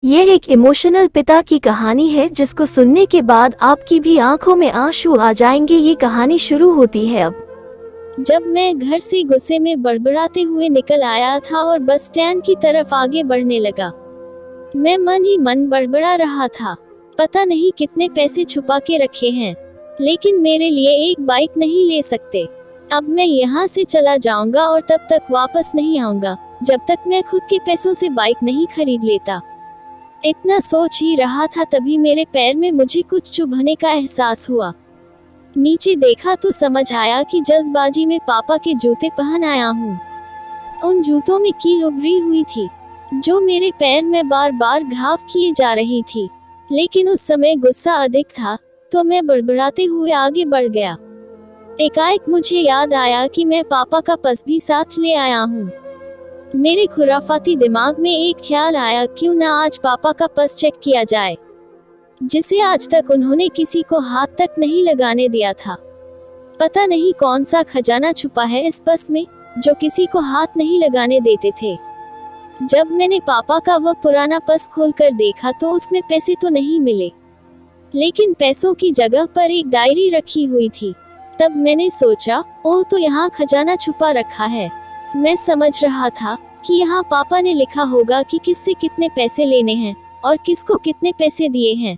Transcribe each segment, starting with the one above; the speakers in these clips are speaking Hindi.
ये एक इमोशनल पिता की कहानी है जिसको सुनने के बाद आपकी भी आंखों में आंसू आ जाएंगे। ये कहानी शुरू होती है अब जब मैं घर से गुस्से में बड़बड़ाते हुए निकल आया था और बस स्टैंड की तरफ आगे बढ़ने लगा। मैं मन ही मन बड़बड़ा रहा था, पता नहीं कितने पैसे छुपा के रखे हैं, लेकिन मेरे लिए एक बाइक नहीं ले सकते। अब मैं यहाँ से चला जाऊंगा और तब तक वापस नहीं आऊंगा जब तक मैं खुद के पैसों से बाइक नहीं खरीद लेता। इतना सोच ही रहा था तभी मेरे पैर में मुझे कुछ चुभने का एहसास हुआ। नीचे देखा तो समझ आया कि जल्दबाजी में पापा के जूते पहन आया हूँ। उन जूतों में कील उभरी हुई थी जो मेरे पैर में बार बार घाव किए जा रही थी, लेकिन उस समय गुस्सा अधिक था तो मैं बड़बड़ाते हुए आगे बढ़ गया। एकाएक मुझे याद आया कि मैं पापा का पर्स भी साथ ले आया हूँ। मेरे खुराफाती दिमाग में एक ख्याल आया, क्यों ना आज पापा का पर्स चेक किया जाए, जिसे आज तक उन्होंने किसी को हाथ तक नहीं लगाने दिया था। पता नहीं कौन सा खजाना छुपा है इस पर्स में जो किसी को हाथ नहीं लगाने देते थे। जब मैंने पापा का वह पुराना पर्स खोलकर देखा तो उसमें पैसे तो नहीं मिले, लेकिन पैसों की जगह पर एक डायरी रखी हुई थी। तब मैंने सोचा, ओह, तो यहाँ खजाना छुपा रखा है। मैं समझ रहा था कि यहाँ पापा ने लिखा होगा कि किससे कितने पैसे लेने हैं और किसको कितने पैसे दिए हैं,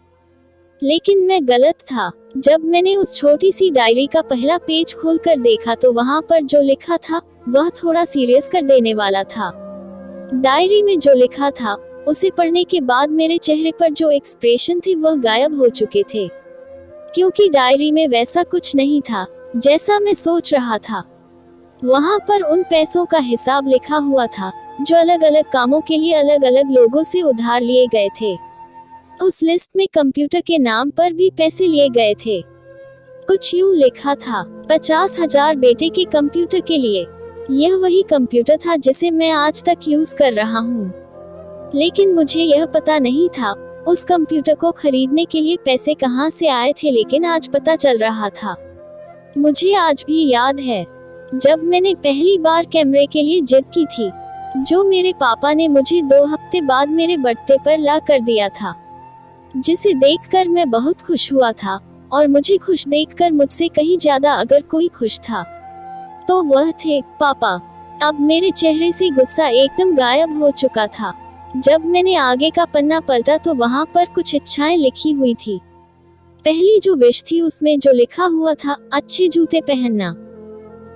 लेकिन मैं गलत था। जब मैंने उस छोटी सी डायरी का पहला पेज खोलकर देखा तो वहाँ पर जो लिखा था वह थोड़ा सीरियस कर देने वाला था। डायरी में जो लिखा था उसे पढ़ने के बाद मेरे चेहरे पर जो एक्सप्रेशन थे वह गायब हो चुके थे, क्योंकि डायरी में वैसा कुछ नहीं था जैसा मैं सोच रहा था। वहाँ पर उन पैसों का हिसाब लिखा हुआ था जो अलग अलग कामों के लिए अलग अलग लोगों से उधार लिए गए थे। उस लिस्ट में कंप्यूटर के नाम पर भी पैसे लिए गए थे। कुछ यूं लिखा था, 50,000 बेटे के कंप्यूटर के लिए। यह वही कंप्यूटर था जिसे मैं आज तक यूज कर रहा हूँ, लेकिन मुझे यह पता नहीं था उस कंप्यूटर को खरीदने के लिए पैसे कहाँ से आए थे, लेकिन आज पता चल रहा था। मुझे आज भी याद है जब मैंने पहली बार कैमरे के लिए जिद की थी, जो मेरे पापा ने मुझे 2 हफ्ते बाद मेरे बर्थडे पर ला कर दिया था, जिसे देखकर मैं बहुत खुश हुआ था। और मुझे खुश देखकर मुझसे कहीं ज्यादा अगर कोई खुश था तो वह थे पापा। अब मेरे चेहरे से गुस्सा एकदम गायब हो चुका था। जब मैंने आगे का पन्ना पलटा तो वहाँ पर कुछ इच्छाएं लिखी हुई थी। पहली जो विश थी उसमें जो लिखा हुआ था, अच्छे जूते पहनना।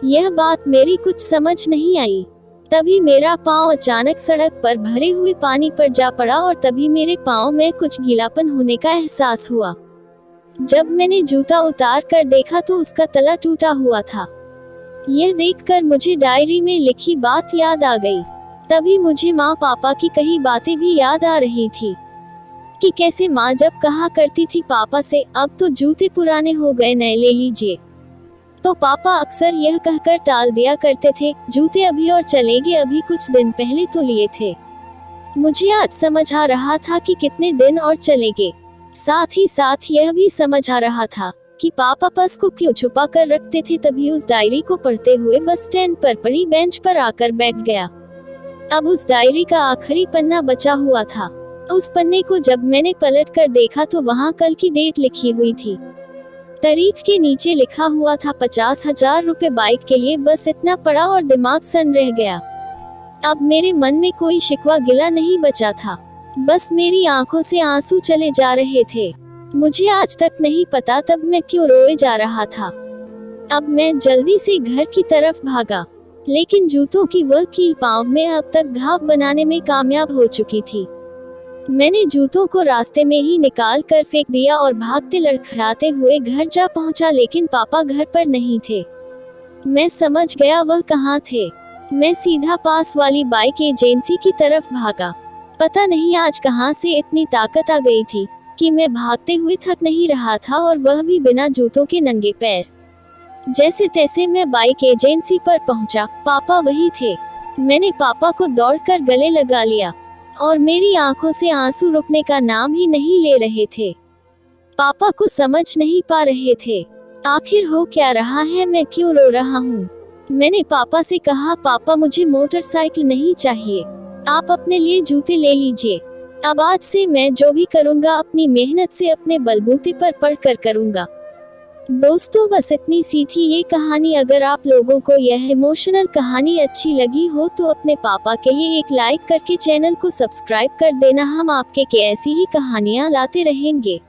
यह बात मेरी कुछ समझ नहीं आई। तभी मेरा पाँव अचानक सड़क पर भरे हुए पानी पर जा पड़ा और तभी मेरे पाँव में कुछ गीलापन होने का एहसास हुआ। जब मैंने जूता उतार कर देखा तो उसका तला टूटा हुआ था। यह देखकर मुझे डायरी में लिखी बात याद आ गई। तभी मुझे माँ पापा की कही बातें भी याद आ रही थी कि कैसे माँ जब कहा करती थी पापा से, अब तो जूते पुराने हो गए, नए ले लीजिए, तो पापा अक्सर यह कहकर टाल दिया करते थे, जूते अभी और चलेंगे, अभी कुछ दिन पहले तो लिए थे। मुझे आज समझ आ रहा था कि कितने दिन और चलेंगे। साथ ही साथ यह भी समझ आ रहा था कि पापा पर्स को क्यों छुपा कर रखते थे। तभी उस डायरी को पढ़ते हुए बस स्टैंड पर पड़ी बेंच पर आकर बैठ गया। अब उस डायरी का आखिरी पन्ना बचा हुआ था। उस पन्ने को जब मैंने पलट कर देखा तो वहाँ कल की डेट लिखी हुई थी। तारीख के नीचे लिखा हुआ था 50,000 रुपए बाइक के लिए। बस इतना पड़ा और दिमाग सन रह गया। अब मेरे मन में कोई शिकवा गिला नहीं बचा था, बस मेरी आंखों से आंसू चले जा रहे थे। मुझे आज तक नहीं पता तब मैं क्यों रोए जा रहा था। अब मैं जल्दी से घर की तरफ भागा, लेकिन जूतों की वह कील पाँव में अब तक घाव बनाने में कामयाब हो चुकी थी। मैंने जूतों को रास्ते में ही निकाल कर फेंक दिया और भागते लड़खड़ाते हुए घर जा पहुंचा, लेकिन पापा घर पर नहीं थे। मैं समझ गया वह कहाँ थे। मैं सीधा पास वाली बाइक एजेंसी की तरफ भागा। पता नहीं आज कहाँ से इतनी ताकत आ गई थी कि मैं भागते हुए थक नहीं रहा था, और वह भी बिना जूतों के नंगे पैर। जैसे तैसे मैं बाइक एजेंसी पर पहुंचा। पापा वही थे। मैंने पापा को दौड़कर गले लगा लिया और मेरी आंखों से आंसू रुकने का नाम ही नहीं ले रहे थे। पापा को समझ नहीं पा रहे थे आखिर हो क्या रहा है, मैं क्यों रो रहा हूँ। मैंने पापा से कहा, पापा मुझे मोटरसाइकिल नहीं चाहिए, आप अपने लिए जूते ले लीजिए। अब आज से मैं जो भी करूँगा अपनी मेहनत से अपने बलबूते पर पढ़कर करूँगा। दोस्तों बस इतनी सी थी ये कहानी। अगर आप लोगों को यह इमोशनल कहानी अच्छी लगी हो तो अपने पापा के लिए एक लाइक करके चैनल को सब्सक्राइब कर देना। हम आपके ऐसी ही कहानियाँ लाते रहेंगे।